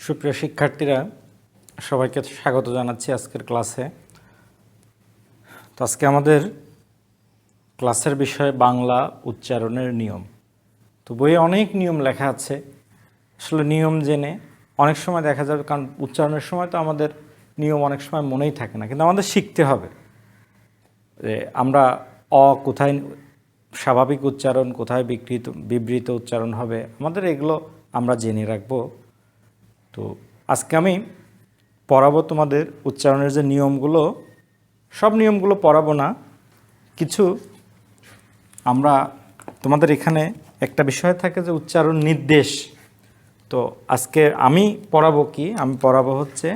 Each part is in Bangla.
সুপ্রিয় শিক্ষার্থীরা, সবাইকে স্বাগত জানাচ্ছি আজকের ক্লাসে। তো আজকে আমাদের ক্লাসের বিষয় বাংলা উচ্চারণের নিয়ম। তো বইয়ে অনেক নিয়ম লেখা আছে। আসলে নিয়ম জেনে অনেক সময় দেখা যাবে, কারণ উচ্চারণের সময় তো আমাদের নিয়ম অনেক সময় মনেই থাকে না, কিন্তু আমাদের শিখতে হবে যে আমরা কোথায় স্বাভাবিক উচ্চারণ, কোথায় বিবৃত উচ্চারণ হবে, আমাদের এগুলো আমরা জেনে রাখবো। তো আজকে আমি পড়াবো তোমাদের উচ্চারণের যে নিয়মগুলো, সব নিয়মগুলো পড়াবো না, কিছু আমরা তোমাদের এখানে একটা বিষয় থাকে যে উচ্চারণ নির্দেশ। তো আজকে আমি পড়াবো কি, আমি পড়াবো হচ্ছে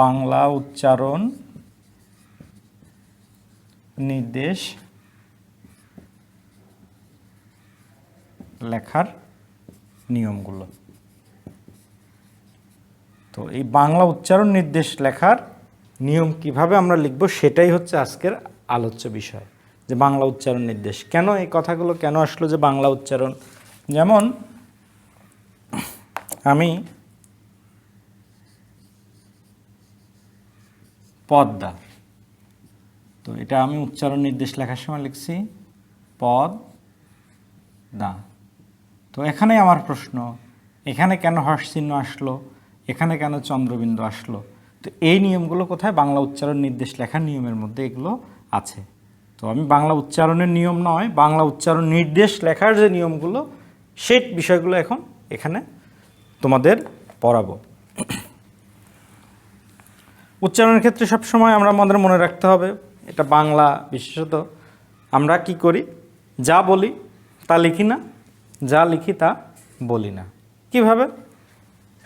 বাংলা উচ্চারণ নির্দেশ লেখার নিয়মগুলো। তো এই বাংলা উচ্চারণ নির্দেশ লেখার নিয়ম কিভাবে আমরা লিখব, সেটাই হচ্ছে আজকের আলোচ্য বিষয়, যে বাংলা উচ্চারণ নির্দেশ। কেন এই কথাগুলো কেন আসলো যে বাংলা উচ্চারণ? যেমন আমি পদ্মা, তো এটা আমি উচ্চারণ নির্দেশ লেখার সময় লিখছি পদ্মা। তো এখানেই আমার প্রশ্ন, এখানে কেন হর্ষ চিহ্ন আসলো, এখানে কেন চন্দ্রবিন্দু আসলো? তো এই নিয়মগুলো কোথায়? বাংলা উচ্চারণ নির্দেশ লেখার নিয়মের মধ্যে এগুলো আছে। তো আমি বাংলা উচ্চারণের নিয়ম নয়, বাংলা উচ্চারণ নির্দেশ লেখার যে নিয়মগুলো, সেই বিষয়গুলো এখন এখানে তোমাদের পড়াবো। উচ্চারণের ক্ষেত্রে সবসময় আমরা আমাদের মনে রাখতে হবে, এটা বাংলা বিশেষত আমরা কি করি, যা বলি তা লিখি না, যা লিখি তা বলি না। কিভাবে?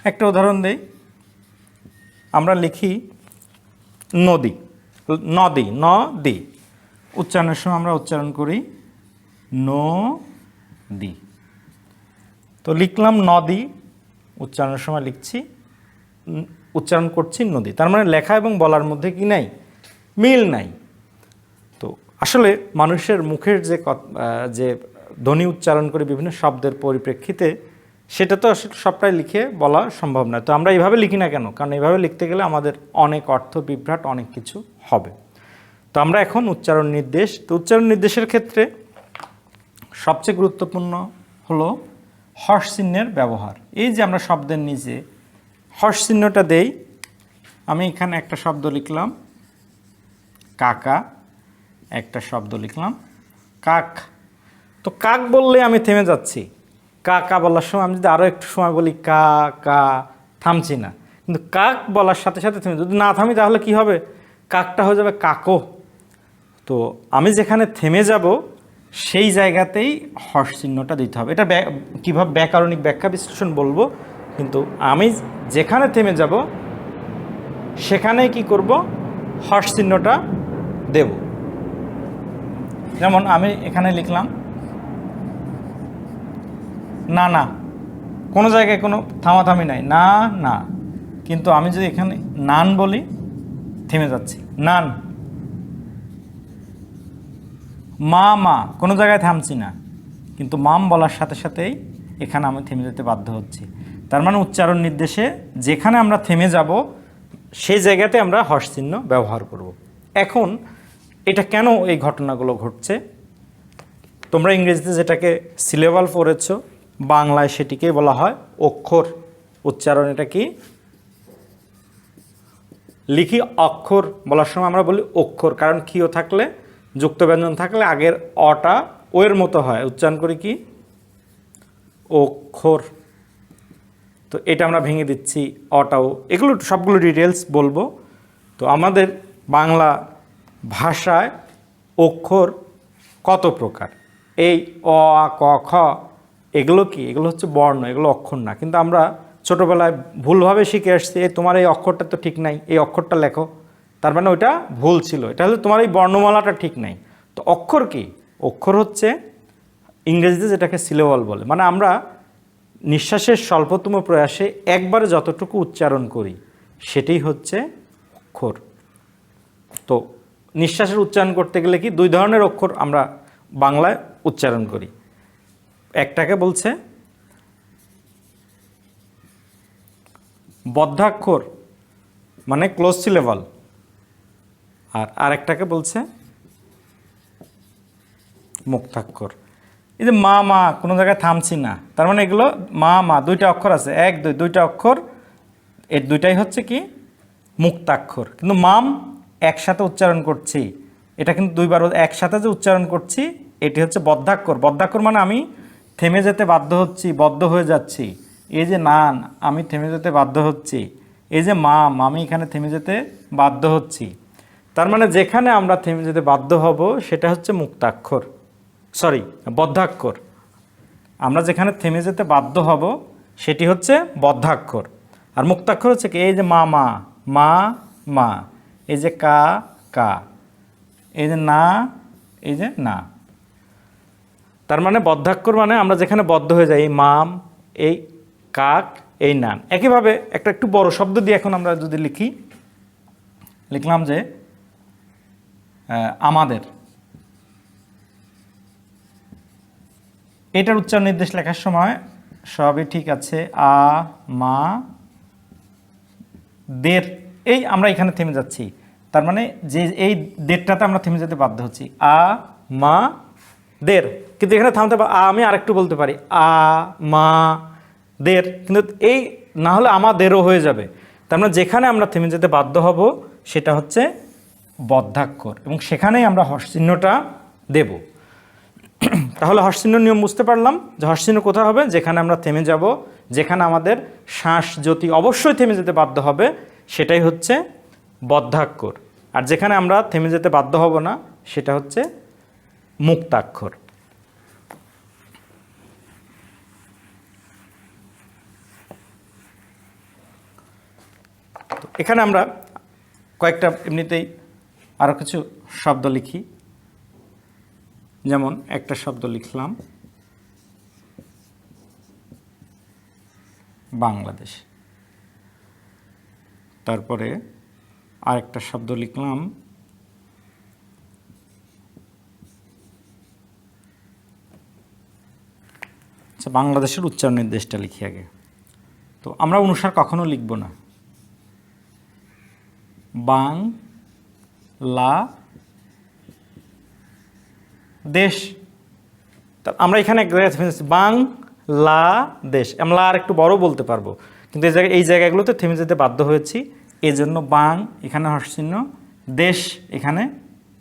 একটা উদাহরণ দেই। আমরা লিখি নদী, নদী, নদী। উচ্চারণের সময় আমরা উচ্চারণ করি নদী। তো লিখলাম নদী, উচ্চারণের সময় লিখছি, উচ্চারণ করছি নদী। তার মানে লেখা এবং বলার মধ্যে কি নাই? মিল নাই। তো আসলে মানুষের মুখের যে ধ্বনি উচ্চারণ করে বিভিন্ন শব্দের পরিপ্রেক্ষিতে, সেটা তো আসলে সবটাই লিখে বলা সম্ভব নয়। তো আমরা এইভাবে লিখি না কেন? কারণ এইভাবে লিখতে গেলে আমাদের অনেক অর্থ বিভ্রাট, অনেক কিছু হবে। তো আমরা এখন উচ্চারণ নির্দেশ। তো উচ্চারণ নির্দেশের ক্ষেত্রে সবচেয়ে গুরুত্বপূর্ণ হলো হর্ষ চিহ্নের ব্যবহার। এই যে আমরা শব্দের নিচে হর্ষ চিহ্নটা দেই, আমি এখানে একটা শব্দ লিখলাম কাকা, একটা শব্দ লিখলাম কাক। তো কাক বললে আমি থেমে যাচ্ছি, কাকা বলার সময় আমি যদি আরও একটু সময় বলি কা কা, থামছি না। কিন্তু কাক বলার সাথে সাথে থেমে, যদি না থামি তাহলে কি হবে? কাকটা হয়ে যাবে কাকো। তো আমি যেখানে থেমে যাব সেই জায়গাতেই হর্ষ চিহ্নটা দিতে হবে। এটা কীভাবে ব্যাকরণিক ব্যাখ্যা বিশ্লেষণ বলবো, কিন্তু আমি যেখানে থেমে যাব সেখানে কি করব? হর্ষ চিহ্নটা দেব। যেমন আমি এখানে লিখলাম না না, কোনো জায়গায় কোনো থামাথামি নাই, না না। কিন্তু আমি যদি এখানে নান বলি, থেমে যাচ্ছি, নান। মা মা, কোনো জায়গায় থামছি না, কিন্তু মাম বলার সাথে সাথেই এখানে আমি থেমে যেতে বাধ্য হচ্ছি। তার মানে উচ্চারণ নির্দেশে যেখানে আমরা থেমে যাব সেই জায়গাতে আমরা হর্ষ চিহ্ন ব্যবহার করব। এখন এটা কেন এই ঘটনাগুলো ঘটছে? তোমরা ইংরেজিতে যেটাকে সিলেবাল পড়েছো, বাংলায় সেটিকেই বলা হয় অক্ষর। উচ্চারণ এটা কি? লিখি অক্ষর, বলার সময় আমরা বলি অক্ষর, কারণ কিও থাকলে, যুক্ত ব্যঞ্জন থাকলে আগের অটা ও এর মতো হয়, উচ্চারণ করি কি? অক্ষর। তো এটা আমরা ভেঙে দিচ্ছি অটাও, এগুলো সবগুলো ডিটেলস বলবো। তো আমাদের বাংলা ভাষায় অক্ষর কত প্রকার? এই অ আ ক খ এগুলো কি? এগুলো হচ্ছে বর্ণ, এগুলো অক্ষর না। কিন্তু আমরা ছোটোবেলায় ভুলভাবে শিখে আসছি, তোমার এই অক্ষরটা তো ঠিক নাই, এই অক্ষরটা লেখো। তার মানে ওইটা ভুল ছিল, এটা হলে তোমার এই বর্ণমালাটা ঠিক নাই। তো অক্ষর কি? অক্ষর হচ্ছে ইংরেজিতে যেটাকে সিলেবল বলে, মানে আমরা নিঃশ্বাসের স্বল্পতম প্রয়াসে একবারে যতটুকু উচ্চারণ করি সেটাই হচ্ছে অক্ষর। তো নিঃশ্বাসের উচ্চারণ করতে গেলে কি দুই ধরনের অক্ষর আমরা বাংলায় উচ্চারণ করি। একটাকে বলছে বদ্ধাক্ষর মানে ক্লোজ সিলেবল, আর আরেকটাকে বলছে মুক্তাক্ষর। এই যে মা মা কোনো জায়গায় থামছি না, তার মানে এগুলো মা মা দুইটা অক্ষর আছে, এক দুই দুইটা অক্ষর, এর দুইটাই হচ্ছে কি মুক্তাক্ষর। কিন্তু মাম একসাথে উচ্চারণ করছি, এটা কিন্তু দুইবার একসাথে যে উচ্চারণ করছি এটি হচ্ছে বদ্ধাক্ষর। বদ্ধাক্ষর মানে আমি থেমে যেতে বাধ্য হচ্ছি, বদ্ধ হয়ে যাচ্ছি। এই যে নান আমি থেমে যেতে বাধ্য হচ্ছি, এই যে মাম আমি এখানে থেমে যেতে বাধ্য হচ্ছি। তার মানে যেখানে আমরা থেমে যেতে বাধ্য হব সেটা হচ্ছে মুক্তাক্ষর, সরি বদ্ধাক্ষর। আমরা যেখানে থেমে যেতে বাধ্য হব সেটি হচ্ছে বদ্ধাক্ষর। আর মুক্তাক্ষর হচ্ছে কি এই যে মা মা মা মা, এই যে কা কা, এই যে না এই যে না। তার মানে বদ্ধাক্ষর মানে আমরা যেখানে বদ্ধ হয়ে যাই, এই মাম এই কাক এই নান। একইভাবে একটা একটু বড় শব্দ দিয়ে এখন আমরা যদি লিখি, লিখলাম যে আমাদের, এটার উচ্চারণ নির্দেশ লেখার সময় সবই ঠিক আছে, আ মা দের, এই আমরা এখানে থেমে যাচ্ছি। তার মানে যে এই দেড়টাতে আমরা থেমে যেতে বাধ্য হচ্ছি, আ মা দের। কিন্তু এখানে থামতে আমি আরেকটু বলতে পারি আ মা দের, কিন্তু এই না হলে আমাদেরও হয়ে যাবে। তার মানে যেখানে আমরা থেমে যেতে বাধ্য হব সেটা হচ্ছে বদ্ধাক্ষর, এবং সেখানেই আমরা হর্ষচিহ্নটা দেব। তাহলে হর্ষচিহ্ন নিয়ম বুঝতে পারলাম যে হর্ষচিহ্ন কোথায় হবে, যেখানে আমরা থেমে যাব, যেখানে আমাদের শ্বাস জ্যোতি অবশ্যই থেমে যেতে বাধ্য হবে সেটাই হচ্ছে বদ্ধাক্ষর। আর যেখানে আমরা থেমে যেতে বাধ্য হব না সেটা হচ্ছে মুক্তাক্ষর। এখানে আমরা কয়েকটা এমনিতেই আরও কিছু শব্দ লিখি। যেমন একটা শব্দ লিখলাম বাংলাদেশ, তারপরে আরেকটা শব্দ লিখলাম আচ্ছা, বাংলাদেশের উচ্চারণ নির্দেশটা লিখি আগে। তো আমরা অনুসার কখনো লিখব না, বাং লা দেশ। আমরা এখানে বাং লা দেশ, আমরা আর একটু বড় বলতে পারবো, কিন্তু এই জায়গাগুলোতে থেমে যেতে বাধ্য হয়েছি। এই জন্য বাং এখানে হর্ষচিহ্ন, দেশ এখানে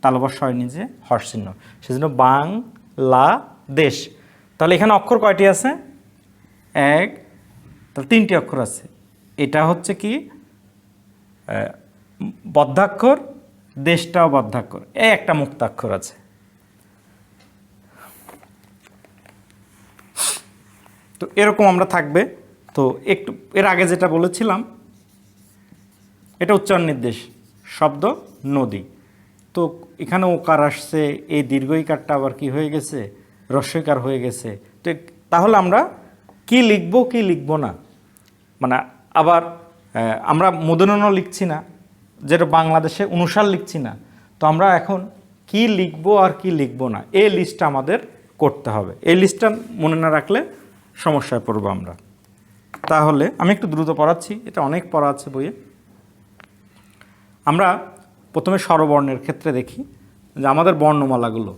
তালবস্য হয় নিজে হর্ষচিহ্ন, সেজন্য বাং লা দেশ। তাহলে এখানে অক্ষর কয়টি আছে? এক, তাহলে তিনটি অক্ষর আছে। এটা হচ্ছে কি বদ্ধাক্ষর, দেশটাও বদ্ধাক্ষর, একটা মুক্তাক্ষর আছে। তো এরকম আমরা থাকবে। তো একটু এর আগে যেটা বলেছিলাম এটা উচ্চারণ নির্দেশ শব্দ নদী। তো এখানে ওকার আসছে, এই দীর্ঘইকারটা আবার কি হয়ে গেছে, হ্রস্বইকার হয়ে গেছে। তো তাহলে আমরা কি লিখব কি লিখব না, মানে আবার আমরা মূর্ধন্য লিখছি না, যেটা বাংলাদেশে অনুসার লিখছি না। তো আমরা এখন কি লিখব আর কি লিখব না এই লিস্টটা আমাদের করতে হবে। এই লিস্টটা মনে না রাখলে সমস্যায় পড়ব আমরা। তাহলে আমি একটু দ্রুত পড়াচ্ছি, এটা অনেক পড়া আছে বইয়ে। আমরা প্রথমে স্বরবর্ণের ক্ষেত্রে দেখি যে আমাদের বর্ণমালাগুলো,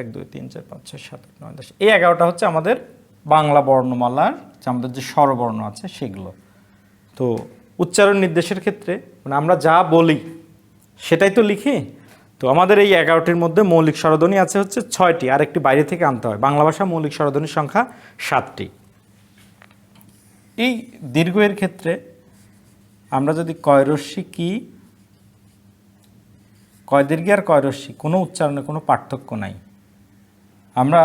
এক দুই তিন চার পাঁচ ছয় সাত আট নয় 10, এই 11টা হচ্ছে আমাদের বাংলা বর্ণমালার আমাদের যে স্বরবর্ণ আছে সেগুলো। তো উচ্চারণ নির্দেশের ক্ষেত্রে মানে আমরা যা বলি সেটাই তো লিখি। তো আমাদের এই 11টির মধ্যে মৌলিক স্বরধ্বনি আছে হচ্ছে 6টি, আর একটি বাইরে থেকে আনতে হয়। বাংলা ভাষা মৌলিক স্বরধ্বনির সংখ্যা 7টি। এই দীর্ঘের ক্ষেত্রে আমরা যদি কয়রস্যি কি, কয় দীর্ঘ আর কয়রস্যি কোনো উচ্চারণে কোনো পার্থক্য নাই। আমরা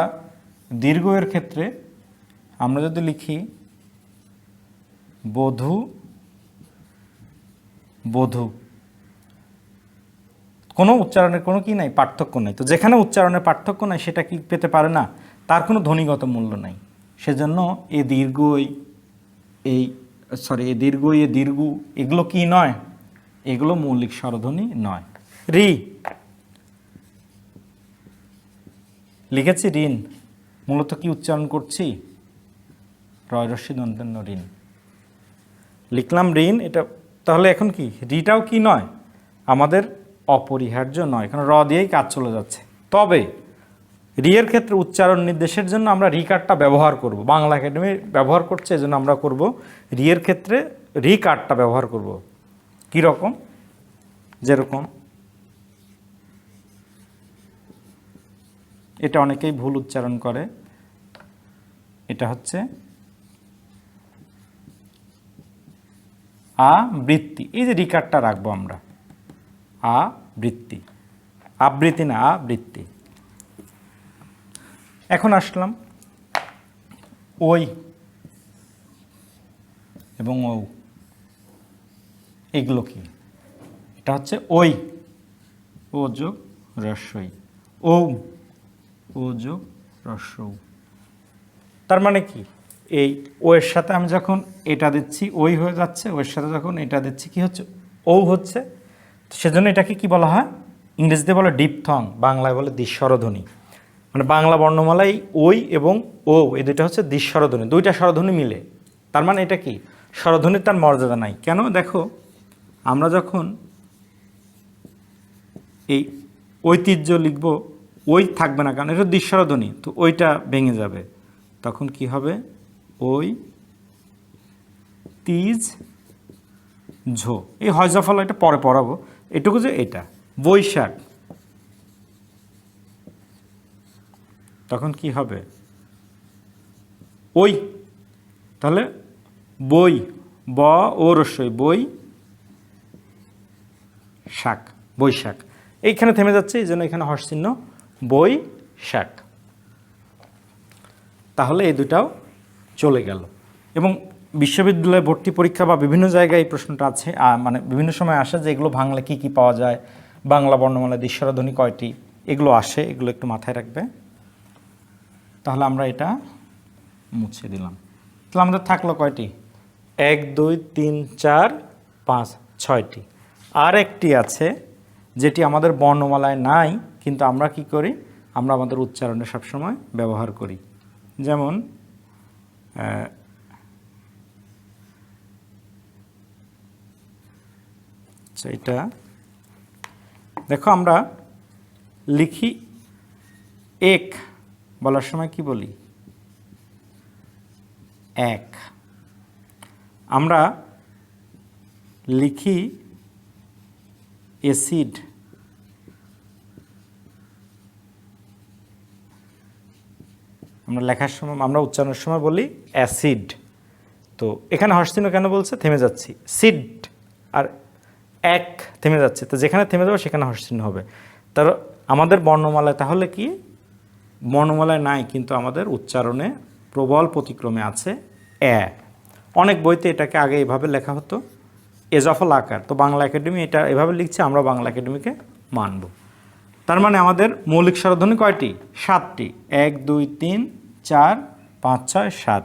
দীর্ঘের ক্ষেত্রে আমরা যদি লিখি বধূ বধূ, কোনো উচ্চারণের কোনো কি নাই, পার্থক্য নাই। তো যেখানে উচ্চারণের পার্থক্য নাই সেটা কি পেতে পারে না, তার কোনো ধ্বনিগত মূল্য নাই। সেজন্য এ দীর্ঘই, এই সরি এ দীর্ঘই, এ দীর্ঘ, এগুলো কি নয়, এগুলো মৌলিক স্বরধ্বনি নয়। রি লিখেছি ঋণ, মূলত কি উচ্চারণ করছি, রয় রস্যি দন্তেন্য ঋণ লিখলাম ঋণ। এটা তাহলে এখন কি রিটাও কি নয়, আমাদের অপরিহার্য নয়, কারণ র দিয়েই কাজ চলে যাচ্ছে। তবে রিয়ের ক্ষেত্রে উচ্চারণ নির্দেশের জন্য আমরা রি কার্ডটা ব্যবহার করব, বাংলা একাডেমি ব্যবহার করছে, এজন্য আমরা করব রিয়ের ক্ষেত্রে রি কার্ডটা ব্যবহার করব। কীরকম, যেরকম এটা অনেকেই ভুল উচ্চারণ করে, এটা হচ্ছে আবৃত্তি। এই যে রিকারটা রাখবো আমরা, আবৃত্তি, আবৃত্তি না আবৃত্তি। এখন আসলাম ওই এবং ও, এগুলো কি, এটা হচ্ছে ওই, ও যোগ রস্যই, ও, ও যোগ রস্যৌ। তার মানে কি, এই ও এর সাথে আমি যখন এটা দিচ্ছি ওই হয়ে যাচ্ছে, ওর সাথে যখন এটা দিচ্ছি কি হচ্ছে, ও হচ্ছে। সেজন্য এটাকে কি বলা হয়, ইংরেজিতে বলে ডিপথং, বাংলায় বলে দ্বিস্বরধ্বনি। মানে বাংলা বর্ণমালায় ওই এবং ও, এই দুইটা হচ্ছে দ্বিস্বরধ্বনি, দুইটা স্বরধ্বনি মিলে। তার মানে এটা কি, স্বরধ্বনির তার মর্যাদা নাই। কেন, দেখো আমরা যখন এই ঐতিহ্য লিখব, ওই থাকবে না, কারণ এটা দ্বিস্বরধ্বনি, তো ওইটা ভেঙে যাবে। তখন কি হবে, ওই তিজ ঝো, এই হয়জফল এটা পরে পড়াবো, এটুকু যে এটা বৈশাখ, তখন কি হবে, ওই, তাহলে বই, ব ও রস্যই, বই শাক, বৈশাখ। এইখানে থেমে যাচ্ছে, এই জন্য এখানে হর্ষ চিহ্ন, বই শাক। তাহলে এই দুটাও চলে গেল। এবং বিশ্ববিদ্যালয়ে ভর্তি পরীক্ষা বা বিভিন্ন জায়গায় এই প্রশ্নটা আছে, মানে বিভিন্ন সময় আসে যে এগুলো ভাঙলে কি কি পাওয়া যায়, বাংলা বর্ণমালা দ্বিস্বরধ্বনি কয়টি, এগুলো আসে, এগুলো একটু মাথায় রাখবে। তাহলে আমরা এটা মুছে দিলাম। তাহলে আমাদের থাকলো কয়টি, 1 2 3 4 5 6টি। আর একটি আছে যেটি আমাদের বর্ণমালায় নাই, কিন্তু আমরা কি করি, আমরা আমাদের উচ্চারণে সবসময় ব্যবহার করি। যেমন এটা দেখো, আমরা লিখি এক, বলার সময় কি বলি, এক। আমরা লিখি অ্যাসিড, আমরা লেখার সময়, আমরা উচ্চারণের সময় বলি অ্যাসিড। তো এখানে হর্ষচিহ্ন কেন বলছে, থেমে যাচ্ছি, সিড আর এক থেমে যাচ্ছে, তো যেখানে থেমে যাবে সেখানে হর্ষচিহ্ন হবে। তার আমাদের বর্ণমালায় তাহলে কি, বর্ণমালায় নাই, কিন্তু আমাদের উচ্চারণে প্রবল প্রতিক্রমে আছে এ। অনেক বইতে এটাকে আগে এভাবে লেখা হতো, এজফল আকার। তো বাংলা একাডেমি এটা এভাবে লিখছে, আমরা বাংলা একাডেমিকে মানব। তার মানে আমাদের মৌলিক স্বরধ্বনি কয়টি, 7টি, 1 2 3 4 5 6 7।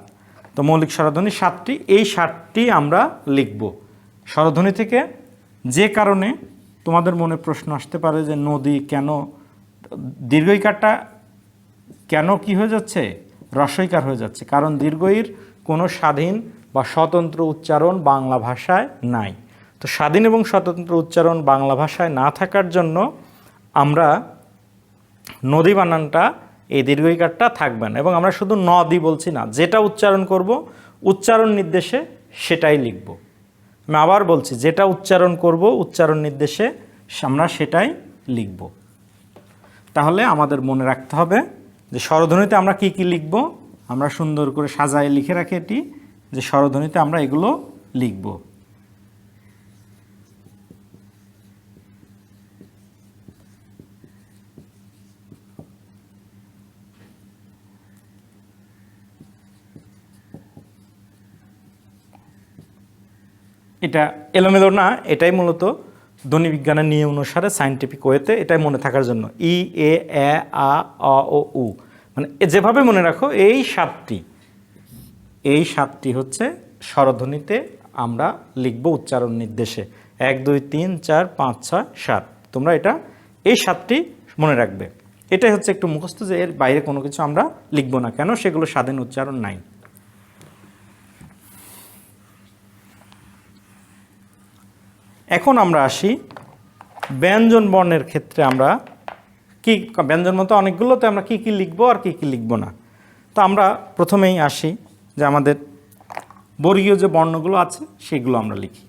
তো মৌলিক স্বরধ্বনি 7টি, এই 7টি আমরা লিখব। স্বরধ্বনি থেকে যে কারণে তোমাদের মনে প্রশ্ন আসতে পারে যে নদী কেন, দীর্ঘইকারটা কেন কি হয়ে যাচ্ছে, রস্বইকার হয়ে যাচ্ছে, কারণ দীর্ঘইর কোনো স্বাধীন বা স্বতন্ত্র উচ্চারণ বাংলা ভাষায় নাই। তো স্বাধীন এবং স্বতন্ত্র উচ্চারণ বাংলা ভাষায় না থাকার জন্য আমরা নদী বানানটা, এই দীর্ঘইকারটা থাকবে না। এবং আমরা শুধু নদী বলছি না, যেটা উচ্চারণ করব উচ্চারণ নির্দেশে সেটাই লিখব। আমি আবার বলছি, যেটা উচ্চারণ করব উচ্চারণ নির্দেশে আমরা সেটাই লিখব। তাহলে আমাদের মনে রাখতে হবে যে স্বরধ্বনিতে আমরা কি কি লিখব, আমরা সুন্দর করে সাজায় লিখে রাখি এটি, যে স্বরধ্বনিতে আমরা এগুলো লিখব। এটা এলোমেলো না, এটাই মূলত ধ্বনিবিজ্ঞানের নিয়ম অনুসারে সায়েন্টিফিক ওয়েতে এটাই মনে থাকার জন্য ই, এ, আ, অ, ও, উ, মানে যেভাবে মনে রাখো এই সাতটি হচ্ছে স্বরধ্বনিতে আমরা লিখব উচ্চারণ নির্দেশে 1 2 3 4 5 6 7। তোমরা এই 7টি মনে রাখবে। এটাই হচ্ছে একটু মুখস্থ, যে এর বাইরে কোনো কিছু আমরা লিখব না, কেন সেগুলো স্বাধীন উচ্চারণ নাই। এখন আমরা আসি ব্যঞ্জন বর্ণের ক্ষেত্রে। আমরা কি ব্যঞ্জন মতো অনেকগুলোতে আমরা কি কি লিখব আর কি কি লিখব না। তো আমরা প্রথমেই আসি যে আমাদের বর্গীয় যে বর্ণগুলো আছে সেগুলো আমরা লিখি।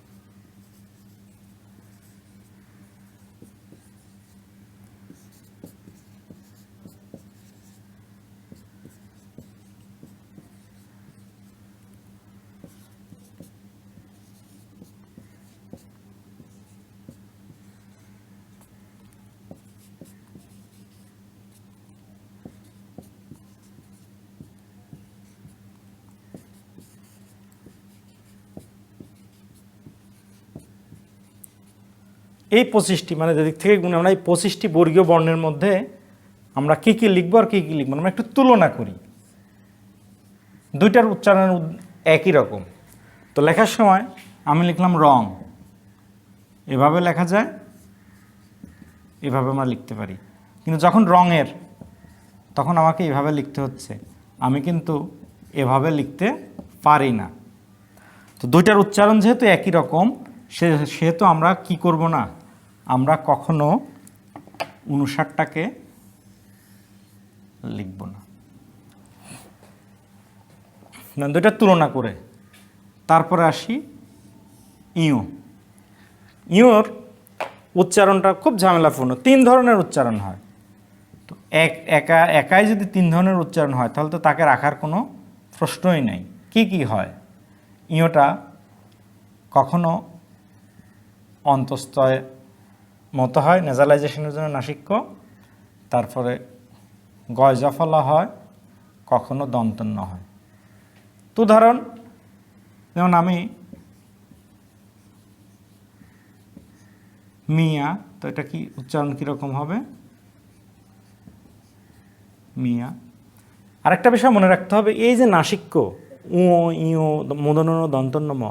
এই 25টি মানে যেদিক থেকে গুণে আমরা এই 25টি বর্গীয় বর্ণের মধ্যে আমরা কি কি লিখবো আর কি কি লিখবো না, আমরা একটু তুলনা করি। দুইটার উচ্চারণ একই রকম। তো লেখার সময় আমি লিখলাম রং, এভাবে লেখা যায়, এভাবে আমরা লিখতে পারি। কিন্তু যখন রঙের, তখন আমাকে এভাবে লিখতে হচ্ছে, আমি কিন্তু এভাবে লিখতে পারি না। তো দুইটার উচ্চারণ যেহেতু একই রকম, সেহেতু আমরা কি করব না, আমরা কখনো 59টাকে লিখব না। দুইটা তুলনা করে তারপরে আসি ইও। ইওর উচ্চারণটা খুব ঝামেলাপূর্ণ। 3 ধরনের উচ্চারণ হয়। তো একাই যদি 3 ধরনের উচ্চারণ হয় তাহলে তো তাকে রাখার কোনো প্রশ্নই নাই। কি কি হয়? ইওটা কখনো অন্তস্তয় মতো হয়, নেজালাইজেশনের জন্য নাসিক্য, তারপরে গয়জাফলা হয়, কখনো দন্তন্য হয়। তো উদাহরণ, যেমন আমি মিয়া, তো এটা কি উচ্চারণ কীরকম হবে? মিয়া। আরেকটা বিষয় মনে রাখতে হবে, এই যে নাসিক্য উ, ইও, মূর্ধন্য ণ, দন্তন্য ম,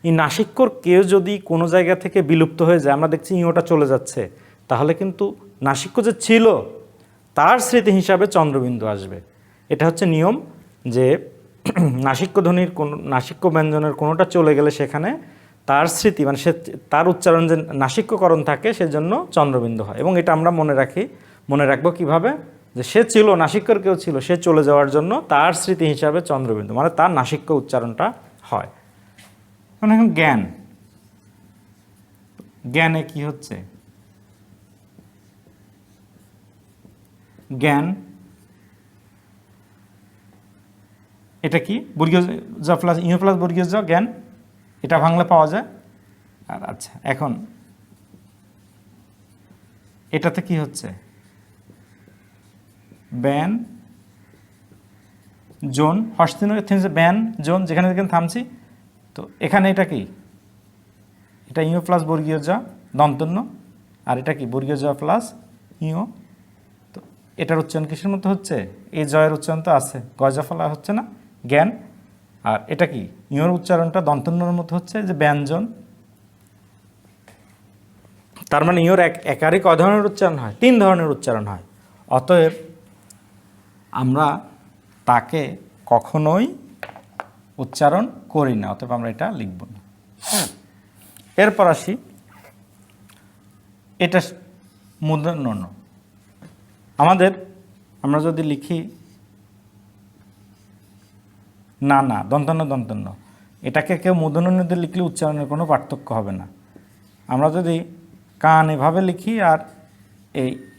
এই নাসিক্যর কেউ যদি কোনো জায়গা থেকে বিলুপ্ত হয়ে যায়, আমরা দেখছি ইওটা চলে যাচ্ছে, তাহলে কিন্তু নাসিক্য যে ছিল তার স্মৃতি হিসাবে চন্দ্রবিন্দু আসবে। এটা হচ্ছে নিয়ম, যে নাসিক্য ধ্বনির কোন নাসিক্য ব্যঞ্জনের কোনোটা চলে গেলে সেখানে তার স্মৃতি মানে তার উচ্চারণ যে নাসিক্যকরণ থাকে, সেজন্য চন্দ্রবিন্দু হয়। এবং এটা আমরা মনে রাখবো কিভাবে, যে সে ছিল, নাসিক্যর কেউ ছিল, সে চলে যাওয়ার জন্য তার স্মৃতি হিসাবে চন্দ্রবিন্দু, মানে তার নাসিক্য উচ্চারণটা হয়। এখন জ্ঞান, জ্ঞানে কি হচ্ছে? জ্ঞান এটা কি? বর্গীয় জ প্লাস ইও প্লাস বর্গীয় জ, জ্ঞান, এটা ভাঙলে পাওয়া যায়। আর আচ্ছা, এখন এটাতে কি হচ্ছে? ব্যান জোন, হস্তিন ব্যান জোন, যেখানে যেখানে থামছি। তো এখানে এটা কি? এটা ইও প্লাস বর্গীয় জ দন্তন্য, আর এটা কি? বর্গীয় জ প্লাস ইও। তো এটার উচ্চারণ কিসের মতো হচ্ছে? এই জয়ের উচ্চারণ তো আছে, গয়জাফলা হচ্ছে না, জ্ঞান। আর এটা কি? ইওর উচ্চারণটা দন্তন্যর মতো হচ্ছে, যে ব্যঞ্জন। তার মানে ইওর একাধিক কয় ধরনের উচ্চারণ হয়? 3 ধরনের উচ্চারণ হয়। অতএব আমরা তাকে কখনোই উচ্চারণ করি না, অতএব আমরা এটা লিখব না। এরপর আসি, এটা মূর্ধন্য ণ। আমরা যদি লিখি না না দন্তন্য, এটাকে কেউ মূর্ধন্য ণ দিয়ে লিখলে উচ্চারণের কোনো পার্থক্য হবে না। আমরা যদি কান এভাবে লিখি আর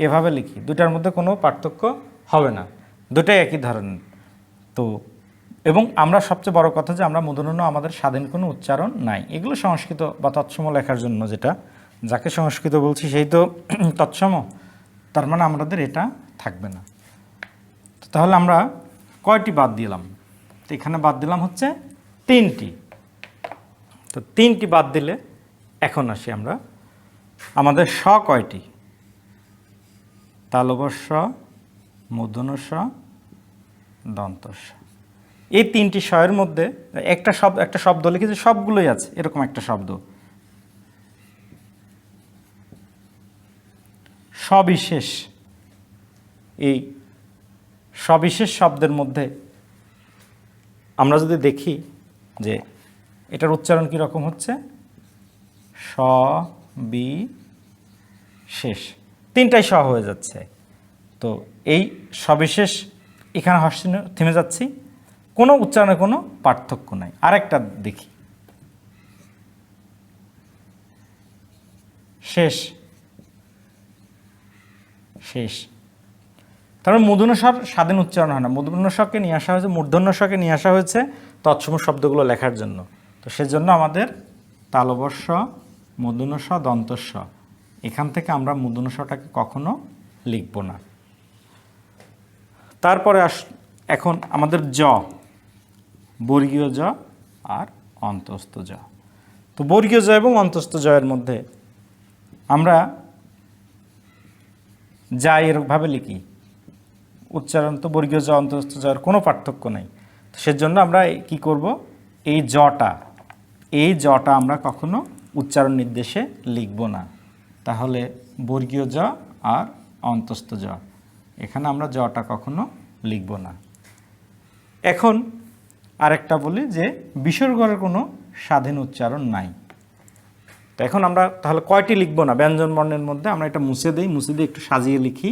এভাবে লিখি, দুটার মধ্যে কোনো পার্থক্য হবে না, দুটাই একই ধরনের। তো এবং আমরা সবচেয়ে বড় কথা যে আমরা মূর্ধন্য ণ আমাদের স্বাধীন কোনো উচ্চারণ নাই। এগুলো সংস্কৃত বা তৎসম লেখার জন্য, যাকে সংস্কৃত বলছি সেই তো তৎসম, তার মানে আমাদের এটা থাকবে না। তাহলে আমরা কয়টি বাদ দিলাম? তো এখানে বাদ দিলাম হচ্ছে 3টি। তো 3টি বাদ দিলে এখন আসি আমরা আমাদের স কয়টি? তালব্য স, মূর্ধন্য স, দন্ত স। এই তিনটি স এর মধ্যে একটা শব্দ লিখেছি, সবগুলোই আছে এরকম একটা শব্দ, সবিশেষ। এই সবিশেষ শব্দের মধ্যে আমরা যদি দেখি যে এটার উচ্চারণ কি রকম হচ্ছে, সবিশেষ, তিনটাই স হয়ে যাচ্ছে। তো এই সবিশেষ এখানে হর্ষ থেমে যাচ্ছি, কোনো উচ্চারণে কোনো পার্থক্য নাই। আরেকটা দেখি, শেষ, শেষ। তারপর মূর্ধন্য স্বর স্বাধীন উচ্চারণ হয় না, মূর্ধন্য স্বরকে নিয়ে আসা হয়েছে, মূর্ধন্য স্বরকে নিয়ে আসা হয়েছে তৎসম শব্দগুলো লেখার জন্য। তো সেজন্য আমাদের তালব্য স, মূর্ধন্য স, দন্ত স, এখান থেকে আমরা মূর্ধন্য স্বরটাকে কখনো লিখব না। তারপরে এখন আমাদের জ, বর্গীয় জ আর অন্তস্থ জ। তো বর্গীয় জ এবং অন্তস্থ জ এর মধ্যে আমরা যা এরকমভাবে লিখি, উচ্চারণ তো বর্গীয় জ অন্তস্থ জ এর কোনো পার্থক্য নেই। তো সেজন্য আমরা কি করব, এই জটা আমরা কখনো উচ্চারণ নির্দেশে লিখব না। তাহলে বর্গীয় জ আর অন্তস্থ জ, এখানে আমরা জটা কখনো লিখব না। এখন আরেকটা বলি যে বিসর্গের কোনো স্বাধীন উচ্চারণ নাই। তো এখন আমরা তাহলে কয়টি লিখব না ব্যঞ্জন বর্ণের মধ্যে, আমরা এটা মুছে দিই, মুছে দিয়ে একটু সাজিয়ে লিখি।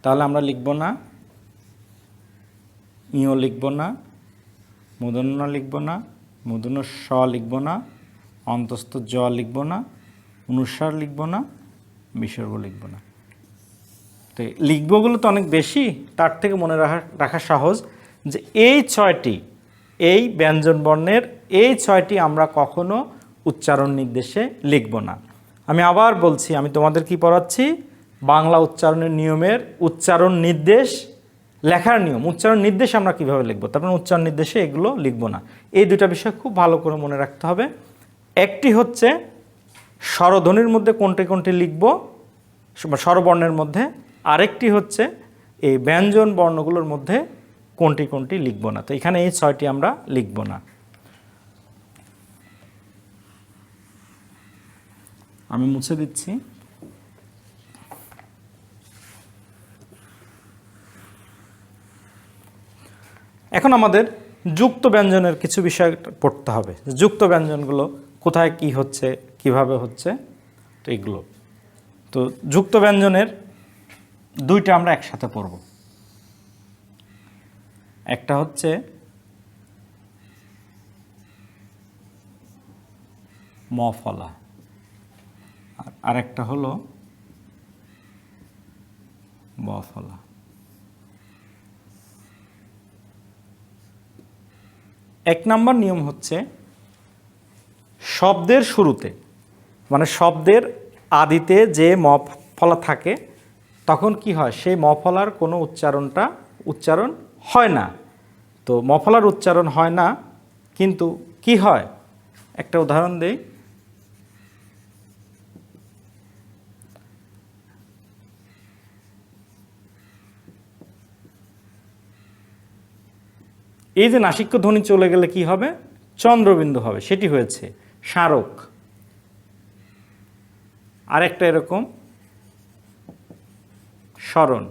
তাহলে আমরা লিখব না ইও লিখব না, মূর্ধন্য লিখব না, মূর্ধন্য স লিখব না, অন্তস্থ জ লিখব না, অনুস্বার লিখব না, বিসর্গ লিখব না। তো লিখবগুলো তো অনেক বেশি, তার থেকে মনে রাখা সহজ যে এই ছয়টি, এই ব্যঞ্জন বর্ণের এই ছয়টি আমরা কখনো উচ্চারণ নির্দেশে লিখব না। আমি আবার বলছি, আমি তোমাদের কি পড়াচ্ছি, বাংলা উচ্চারণের নিয়মের উচ্চারণ নির্দেশ, লেখার নিয়ম। উচ্চারণ নির্দেশ আমরা কিভাবে লিখব, তারপরে উচ্চারণ নির্দেশে এগুলো লিখব না। এই দুটা বিষয় খুব ভালো করে মনে রাখতে হবে। একটি হচ্ছে স্বরধ্বনির মধ্যে কোনটি কোনটি লিখব স্বরবর্ণের মধ্যে, আরেকটি হচ্ছে এই ব্যঞ্জন বর্ণগুলোর মধ্যে কোনটি কোনটি লিখব না। তো এখানে এই ছয়টি আমরা লিখব না। আমি মুছে দিচ্ছি। এখন আমাদের যুক্ত ব্যঞ্জনের কিছু বিষয় পড়তে হবে, যুক্ত ব্যঞ্জনগুলো কোথায় কি হচ্ছে, কিভাবে হচ্ছে, তো এগুলো। তো যুক্ত ব্যঞ্জনের দুইটা আমরা একসাথে পড়ব। একটা হচ্ছে ম ফলা, আর আরেকটা হলো ব ফলা। এক নম্বর নিয়ম হচ্ছে শব্দের শুরুতে, মানে শব্দের আদিতে যে ম ফলা থাকে তখন কি হয়, সেই ম ফলার কোনো উচ্চারণ হয় না। তো ম ফলার উচ্চারণ হয় না, কিন্তু কি হয়, একটা উদাহরণ দেই। এই যে নাসিক্য ধ্বনি চলে গেলে কি হবে, চন্দ্রবিন্দু হবে, সেটি হয়েছে স্মারক। আরেকটা এরকম স্মরণ।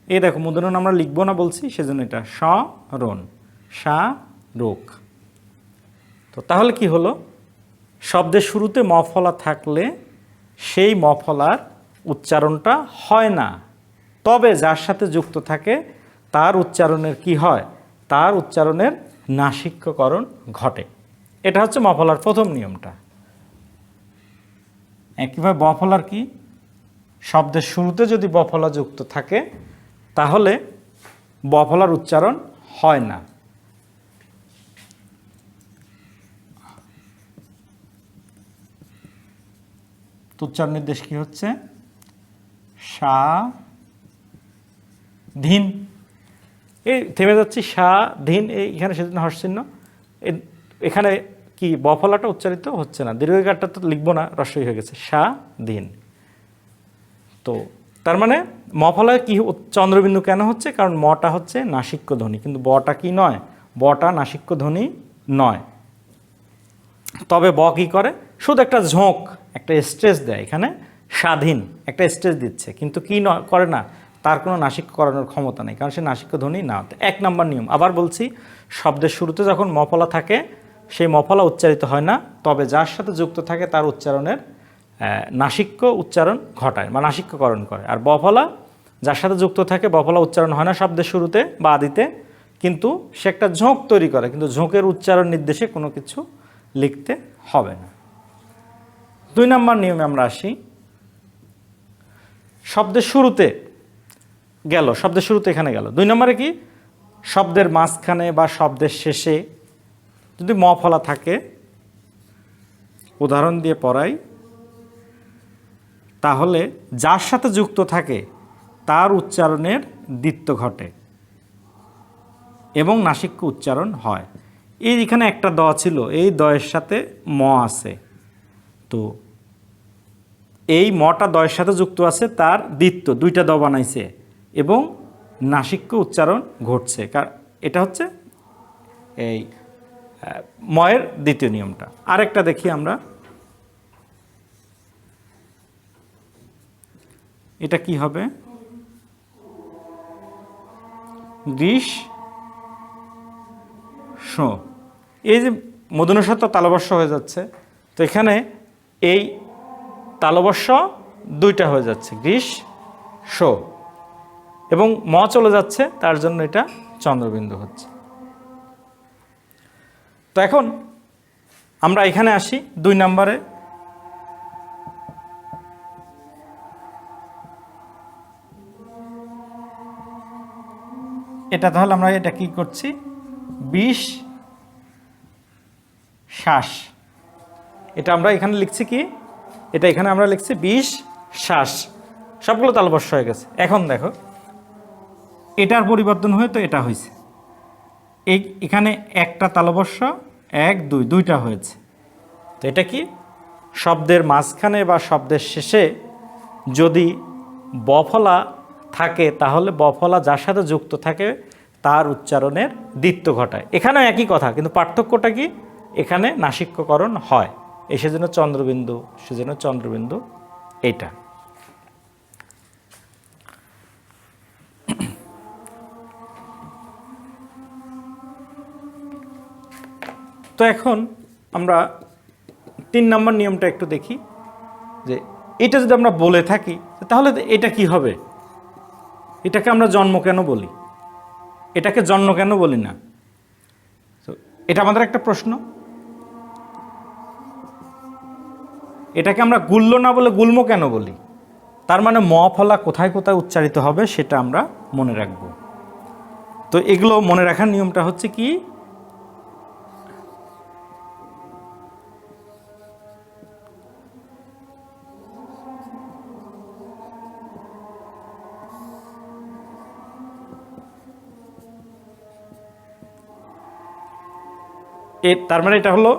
এই দেখো মূর্ধন্য আমরা লিখব না বলছি, সেজন্য এটা স্মরণ, স্মারক। তো তাহলে কি হলো, শব্দের শুরুতে ম ফলা থাকলে সেই ম ফলার উচ্চারণটা হয় না, তবে যার সাথে যুক্ত থাকে তার উচ্চারণের কি হয়, তার উচ্চারণের নাসিক্যকরণ ঘটে। এটা হচ্ছে ম ফলার প্রথম নিয়মটা। একইভাবে ব ফলার কি, শব্দের শুরুতে যদি ব ফলা যুক্ত থাকে তাহলে ব ফলার উচ্চারণ হয় না। উচ্চারণ নির্দেশ কি হচ্ছে, স স্বাধীন। এই থেমে যাচ্ছি, স্বাধীন, এইখানে সেদিন হর্ষচিহ্ন, এখানে কি বফলাটা উচ্চারিত হচ্ছে না, দীর্ঘইকারটা তো লিখবো না, রস্বই হয়ে গেছে, স্বাধীন। তো তার মানে মফলায় কি চন্দ্রবিন্দু কেন হচ্ছে? কারণ মটা হচ্ছে নাসিক্য ধ্বনি, কিন্তু বটা কি নয়, বটা নাসিক্য ধ্বনি নয়। তবে ব কি করে? শুধু একটা ঝোঁক, একটা স্ট্রেস দেয়, এখানে স্বাধীন একটা স্ট্রেস দিচ্ছে, কিন্তু কি করে না, তার কোনো নাসিক্য করানোর ক্ষমতা নেই, কারণ সে নাসিক্য ধ্বনি না। 1 নম্বর নিয়ম। আবার বলছি, শব্দের শুরুতে যখন মফলা থাকে সেই মফলা উচ্চারিত হয় না, তবে যার সাথে যুক্ত থাকে তার উচ্চারণের নাসিক্য উচ্চারণ ঘটায় বা নাসিক্যকরণ করে। আর বফলা যার সাথে যুক্ত থাকে বফলা উচ্চারণ হয় না শব্দের শুরুতে বা আদিতে, কিন্তু সে একটা ঝোঁক তৈরি করে, কিন্তু ঝোঁকের উচ্চারণ নির্দেশে কোনো কিছু লিখতে হবে না। 2 নম্বর নিয়মে আমরা আসি। শব্দের শুরুতে গেল, শব্দের শুরুতে এখানে গেল। 2 নম্বরে কি? শব্দের মাঝখানে বা শব্দের শেষে যদি মফলা থাকে, উদাহরণ দিয়ে পড়াই, তাহলে যার সাথে যুক্ত থাকে তার উচ্চারণের দ্বিত্ব ঘটে এবং নাসিক্য উচ্চারণ হয়। এই এখানে একটা দ ছিল, এই দয়ের সাথে ম আছে, তো এই মটা দয়ের সাথে যুক্ত আছে, তার দ্বিত্ব 2টা দ বানাইছে এবং নাসিক্য উচ্চারণ ঘটছে। এটা হচ্ছে এই ময়ের দ্বিতীয় নিয়মটা। আরেকটা দেখি আমরা, এটা কি হবে? গ্রীষ্ম। এই যে মূর্ধন্য তো তালবর্ষ হয়ে যাচ্ছে, তো এখানে এই তালবর্ষ 2টা হয়ে যাচ্ছে, গ্রীষ্ম, এবং ম চলে যাচ্ছে, তার জন্য এটা চন্দ্রবিন্দু হচ্ছে। তো এখন আমরা এখানে আসি 2 নম্বরে। এটা তাহলে আমরা এটা কি করছি? বিশ্বাস। এটা আমরা এখানে লিখছি কি? এটা এখানে আমরা লিখছি বিশ্বাস। সবগুলো তালবর্ষ হয়ে গেছে। এখন দেখো, এটার পরিবর্তন হয়ে তো এটা হয়েছে, এখানে একটা তালবর্ষ 1 2 2টা হয়েছে। তো এটা কি? শব্দের মাঝখানে বা শব্দের শেষে যদি বফলা থাকে, তাহলে বফলা যার সাথে যুক্ত থাকে তার উচ্চারণের দ্বিত্ব ঘটায়। এখানেও একই কথা, কিন্তু পার্থক্যটা কি? এখানে নাসিক্যকরণ হয়, সেজন্য চন্দ্রবিন্দু, সেজন্য চন্দ্রবিন্দু এইটা। তো এখন আমরা 3 নম্বর নিয়মটা একটু দেখি, যে এটা যদি আমরা বলে থাকি তাহলে এটা কি হবে? এটাকে আমরা জন্ম কেন বলি? এটাকে জন্ম কেন বলি না? তো এটা আমাদের একটা প্রশ্ন। এটাকে আমরা গুল্ম না বলে গুল্ম কেন বলি? তার মানে ম ফলা কোথায় কোথায় উচ্চারিত হবে সেটা আমরা মনে রাখব। তো এগুলো মনে রাখার নিয়মটা হচ্ছে কি, তার মানে এটা হলো,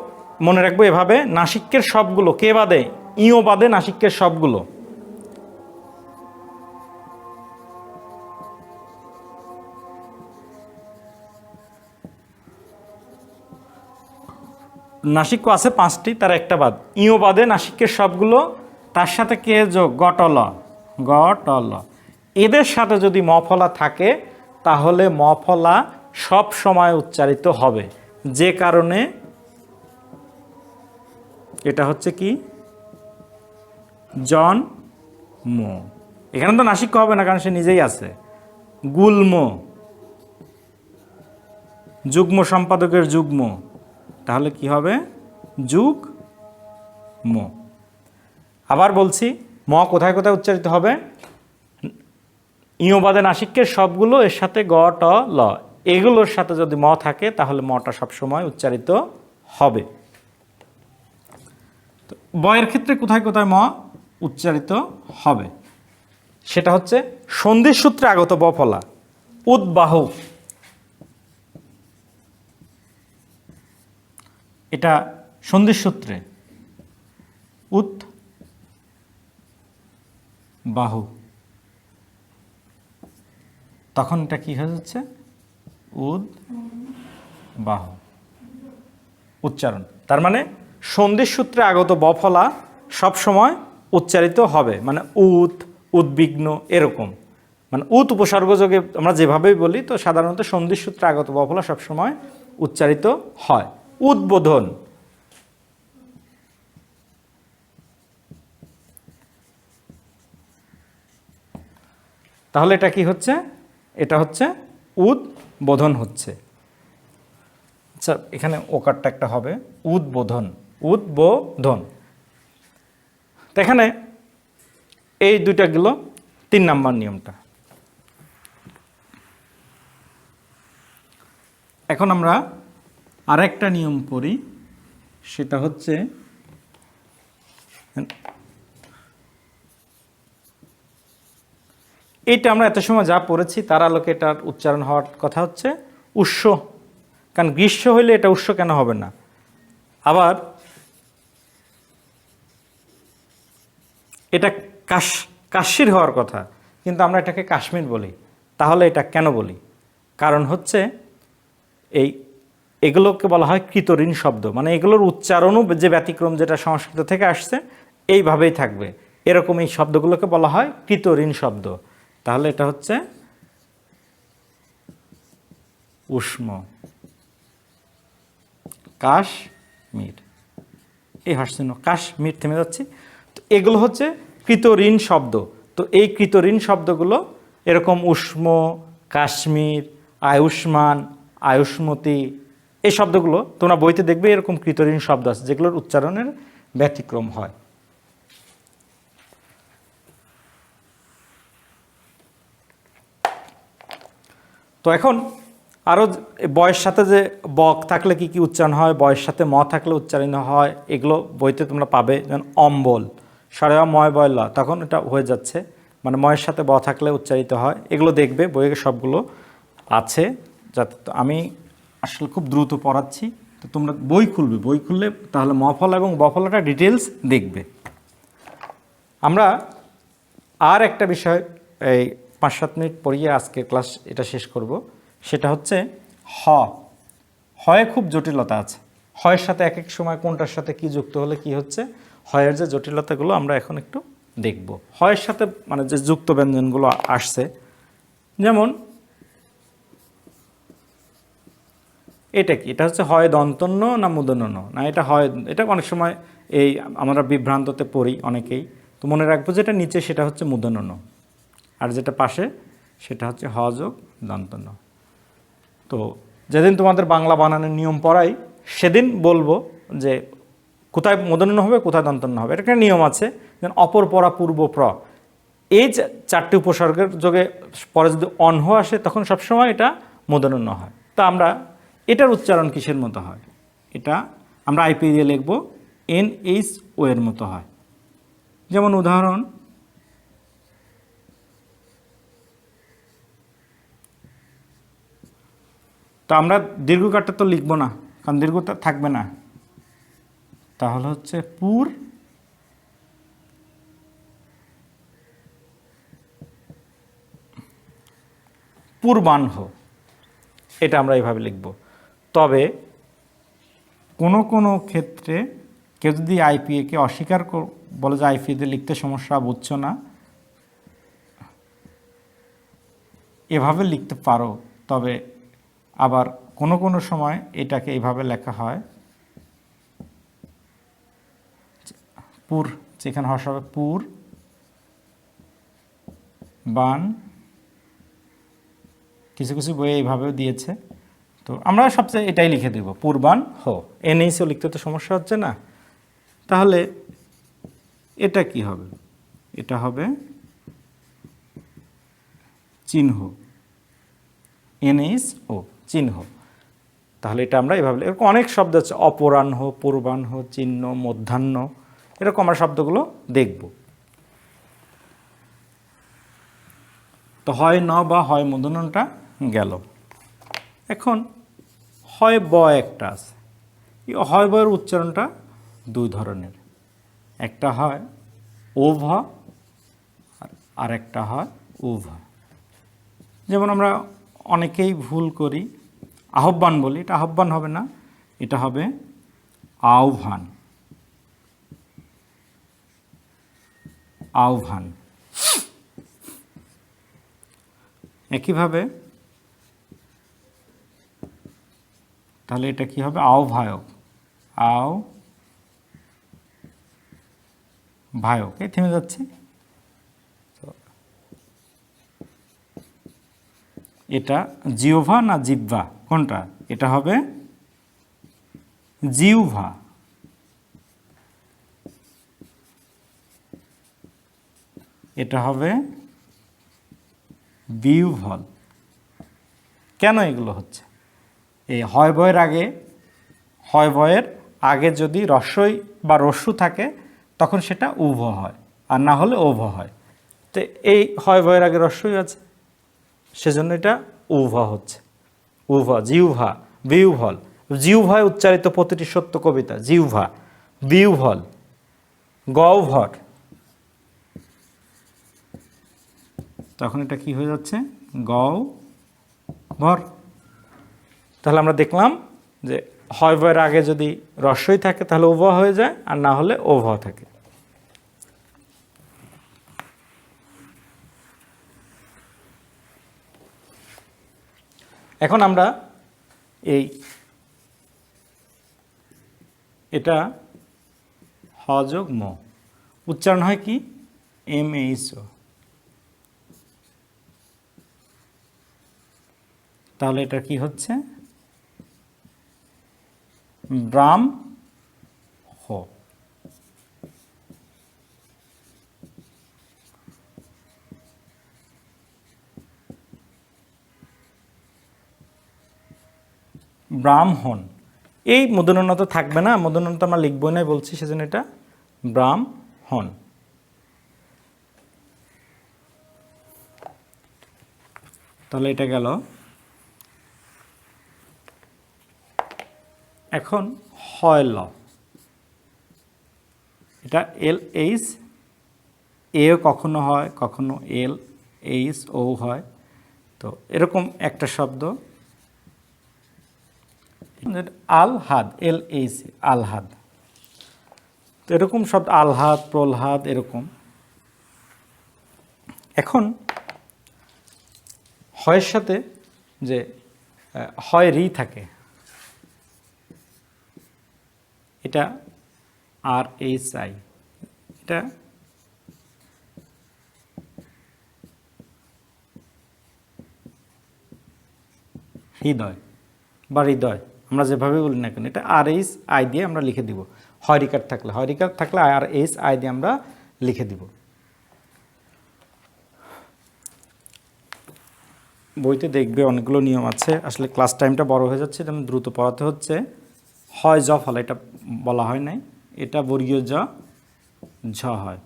মনে রাখবো এভাবে, নাসিক্যের সবগুলো কে বাদে? ইও বাদে নাসিক্যের সবগুলো। নাসিক্য আছে 5টি, তার একটা বাদ। ইও বাদে নাসিক্যের সবগুলো, তার সাথে কে যোগ? গটল, গটল। এদের সাথে যদি মফলা থাকে তাহলে মফলা সব সময় উচ্চারিত হবে, যে কারণে এটা হচ্ছে কি? জন্ম। এখানে তো নাসিক্য হবে না, কারণ সে নিজেই আছে। গুল্ম, যুগ্ম সম্পাদকের যুগ্ম, তাহলে কি হবে? যুগ্ম। আবার বলছি, ম কোথায় কোথায় উচ্চারিত হবে? ইও বাদে নাসিক্যের সবগুলো, এর সাথে গ ট ল, এগুলোর সাথে যদি ম থাকে তাহলে মটা সবসময় উচ্চারিত হবে। বয়ের ক্ষেত্রে কোথায় কোথায় ম উচ্চারিত হবে? সেটা হচ্ছে সন্ধির সূত্রে আগত বফলা, উদ্বাহু। এটা সন্ধির সূত্রে বাহু, তখন এটা কি হয়ে যাচ্ছে? বাহু উচ্চারণ। তার মানে সন্ধির সূত্রে আগত বফলা সবসময় উচ্চারিত হবে, মানে উদ্বিগ্ন এরকম, মানে উপসর্গযোগে আমরা যেভাবেই বলি, তো সাধারণত সন্ধির সূত্রে আগত বফলা সবসময় উচ্চারিত হয়। উদ্বোধন, তাহলে এটা কি হচ্ছে? এটা হচ্ছে উদ্বোধন হচ্ছে। আচ্ছা, এখানে ওকারটা একটা হবে উদ্বোধন, উদ্বোধন। তো এখানে এই দুইটা গেল 3 নাম্বার নিয়মটা। এখন আমরা আরেকটা নিয়ম পড়ি, সেটা হচ্ছে এইটা আমরা এত সময় যা পড়েছি তার আলোকে এটার উচ্চারণ হওয়ার কথা হচ্ছে উৎস। কারণ গ্রীষ্ম হইলে এটা উৎস কেন হবে না? আবার এটা কাশ্মীর হওয়ার কথা, কিন্তু আমরা এটাকে কাশ্মীর বলি। তাহলে এটা কেন বলি? কারণ হচ্ছে এগুলোকে বলা হয় কৃতঋণ শব্দ, মানে এগুলোর উচ্চারণও যে ব্যতিক্রম, যেটা সংস্কৃত থেকে আসছে এইভাবেই থাকবে, এরকম এই শব্দগুলোকে বলা হয় কৃতঋণ শব্দ। তাহলে এটা হচ্ছে উষ্ম কাশ্মীর, এই হাসছিল কাশ্মীর, থেমে যাচ্ছি। তো এগুলো হচ্ছে কৃতঋণ শব্দ। তো এই কৃতঋণ শব্দগুলো এরকম উষ্ম, কাশ্মীর, আয়ুষ্মান, আয়ুষ্মতী, এই শব্দগুলো তোমরা বইতে দেখবে এরকম কৃতঋণ শব্দ আছে যেগুলোর উচ্চারণের ব্যতিক্রম হয়। তো এখন আরও বয়ের সাথে যে বক থাকলে কি কি উচ্চারণ হয়, বয়ের সাথে ম থাকলে উচ্চারণ হয়, এগুলো বইতে তোমরা পাবে। যেমন অম্বল, সারে ময় বয়ল, তখন এটা হয়ে যাচ্ছে, মানে ময়ের সাথে ব থাকলে উচ্চারিত হয়। এগুলো দেখবে বইয়ে সবগুলো আছে। যাতে আমি আসলে খুব দ্রুত পড়াচ্ছি, তো তোমরা বই খুলবে, বই খুললে তাহলে মফলা এবং বফলাটা ডিটেলস দেখবে। আমরা আর একটা বিষয় এই 5-7 মিনিট পড়িয়ে আজকে ক্লাস এটা শেষ করব। সেটা হচ্ছে হয়ে খুব জটিলতা আছে। হয়ের সাথে এক এক সময় কোনটার সাথে কি যুক্ত হলে কি হচ্ছে, হয়ের যে জটিলতাগুলো আমরা এখন একটু দেখব। হয়ের সাথে মানে যে যুক্ত ব্যঞ্জনগুলো আসছে, যেমন এটা কি, এটা হচ্ছে হয় দন্তন্য না মূর্ধন্য না, এটা হয়, এটা অনেক সময় এই আমরা বিভ্রান্ততে পড়ি অনেকেই। তো মনে রাখবো যেটা নিচে সেটা হচ্ছে মূর্ধন্য, আর যেটা পাশে সেটা হচ্ছে হ যোগ দন্তন্য। তো যেদিন তোমাদের বাংলা বানানোর নিয়ম পড়াই সেদিন বলবো যে কোথায় মূর্ধন্য হবে, কোথায় দন্তন্য হবে। এটা একটা নিয়ম আছে, যেমন অপর পরা পূর্ব প্র, এই 4টি উপসর্গের যোগে পরে যদি অনহ আসে তখন সবসময় এটা মূর্ধন্য হয়। তা আমরা এটার উচ্চারণ কিসের মতো হয়? এটা আমরা আইপি দিয়ে লিখব NHO এর মতো হয়। যেমন উদাহরণ, তো আমরা দীর্ঘকারটা তো লিখব না, কারণ দীর্ঘতা থাকবে না। তাহলে হচ্ছে পূর্বাহ্ন, এটা আমরা এইভাবে লিখব। তবে কোনো কোনো ক্ষেত্রে কেউ যদি আইপিএকে অস্বীকার বলে যে আইপিএতে লিখতে সমস্যা, বুঝছো না, এভাবে লিখতে পারো। তবে আবার কোনো কোনো সময় এটাকে এইভাবে লেখা হয়, যেখানে হর্ষ হবে বান, কিছু কিছু বইয়ে এইভাবেও দিয়েছে। তো আমরা সবচেয়ে এটাই লিখে দেব, পূর্বান হো। NHO লিখতে তো সমস্যা হচ্ছে না। তাহলে এটা কি হবে? এটা হবে চিহ্ন, NHO চিহ্ন। তাহলে এটা আমরা এভাবে, এরকম অনেক শব্দ আছে, অপরাহ্ন, পূর্বাহ্ন, চিহ্ন, মধ্যাহ্ন, এরকম আমরা শব্দগুলো দেখব। তো হয় ন বা হয় মূর্ধন্যটা গেল। এখন হয় ব একটা আছে। এই হয় বয়ের উচ্চারণটা দুই ধরনের, একটা হয় ওভ আর একটা হয় উভ। যেমন আমরা অনেকেই ভুল করি, আহ্বান বলি, এটা আহ্বান হবে না, এটা হবে আহ্বান। আহ্বান। একইভাবে তাহলে এটা কি হবে? আহ্বায়ক। আহ্বায়ক। এই থেমে যাচ্ছে। এটা জিহ্বা না জিহ্বা কোনটা? এটা হবে জিহ্বা। এটা হবে বিহ্বল। কেন এগুলো হচ্ছে? এই হয় বয়ের আগে যদি রস্বই বা রস্যু থাকে তখন সেটা উভ হয়, আর না হলে ওভ হয়। তো এই হয় বয়ের আগে রস্যই আছে, সেজন্য এটা উভ হচ্ছে। উভ, জিহ্বা, বিহ্বল। জিহ্বায় উচ্চারিত প্রতিটি সত্য কবিতা জিহ্বা, বিহ্বল, গহ্বর। তখন এটা কি হয়ে যাচ্ছে? গহ্বর। তাহলে আমরা দেখলাম যে হয় বয়ের আগে যদি রস্বই থাকে তাহলে উভ হয়ে যায়, আর না হলে ওভ থাকে। এখন আমরা এটা হ যোগ ম, উচ্চারণ হয় কি? MHO। তাহলে এটা কি হচ্ছে? ব্রাহ্ম হ। ব্রাহ্মণ। এই মূর্ধন্য তো থাকবে না, মূর্ধন্য তো আমরা লিখবই না বলছি, সেজন্য এটা ব্রাহ্মণ। তাহলে এটা গেল। এখন হয় ল। এটা LH এও কখনো হয়, কখনো LHO হয়। তো এরকম একটা শব্দ আলহাদ, LH আলহাদ। তো এরকম শব্দ আলহাদ, প্রলহাদ এরকম। এখন হয়ের সাথে যে হয় রি থাকে, এটা RHI, এটা হৃদয় বা হৃদয়, আমরা যেভাবে বলি না কেন, এটা RHI দিয়ে আমরা লিখে দিব। হয় রিকার থাকলে RHI দিয়ে আমরা লিখে দিব। বইতে দেখবে অনেকগুলো নিয়ম আছে, আসলে ক্লাস টাইমটা বড় হয়ে যাচ্ছে, যেমন দ্রুত পড়াতে হচ্ছে। হয় জ ফলা, এটা বলা হয় নাই, এটা বর্গীয় জ ঝ হয়।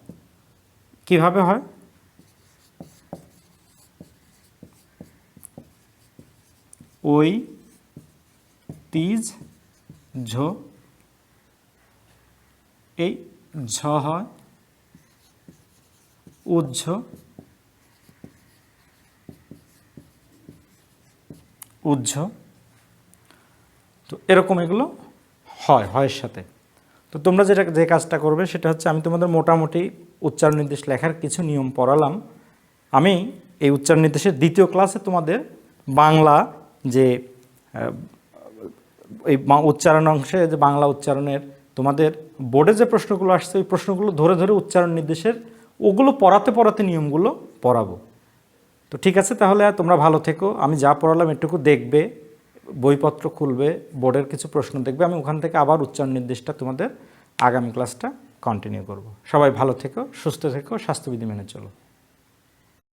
কিভাবে হয়? ওই তিজ ঝ, এই ঝ হয় উজ্জ, উজ্জ। তো এরকম এগুলো হয়ের সাথে। তো তোমরা যে কাজটা করবে সেটা হচ্ছে, আমি তোমাদের মোটামুটি উচ্চারণ নির্দেশ লেখার কিছু নিয়ম পড়ালাম। আমি এই উচ্চারণ নির্দেশের দ্বিতীয় ক্লাসে তোমাদের বাংলা যে এই উচ্চারণ অংশে যে বাংলা উচ্চারণের তোমাদের বোর্ডে যে প্রশ্নগুলো আসছে, ওই প্রশ্নগুলো ধরে ধরে উচ্চারণ নির্দেশের ওগুলো পড়াতে নিয়মগুলো পড়াবো। তো ঠিক আছে, তাহলে তোমরা ভালো থেকো। আমি যা পড়ালাম এটুকু দেখবে, বইপত্র খুলবে, বোর্ডের কিছু প্রশ্ন দেখবে, আমি ওখান থেকে আবার উচ্চারণ নির্দেশটা তোমাদের আগামী ক্লাসটা কন্টিনিউ করব। সবাই ভালো থেকো, সুস্থ থেকো, স্বাস্থ্যবিধি মেনে চলো।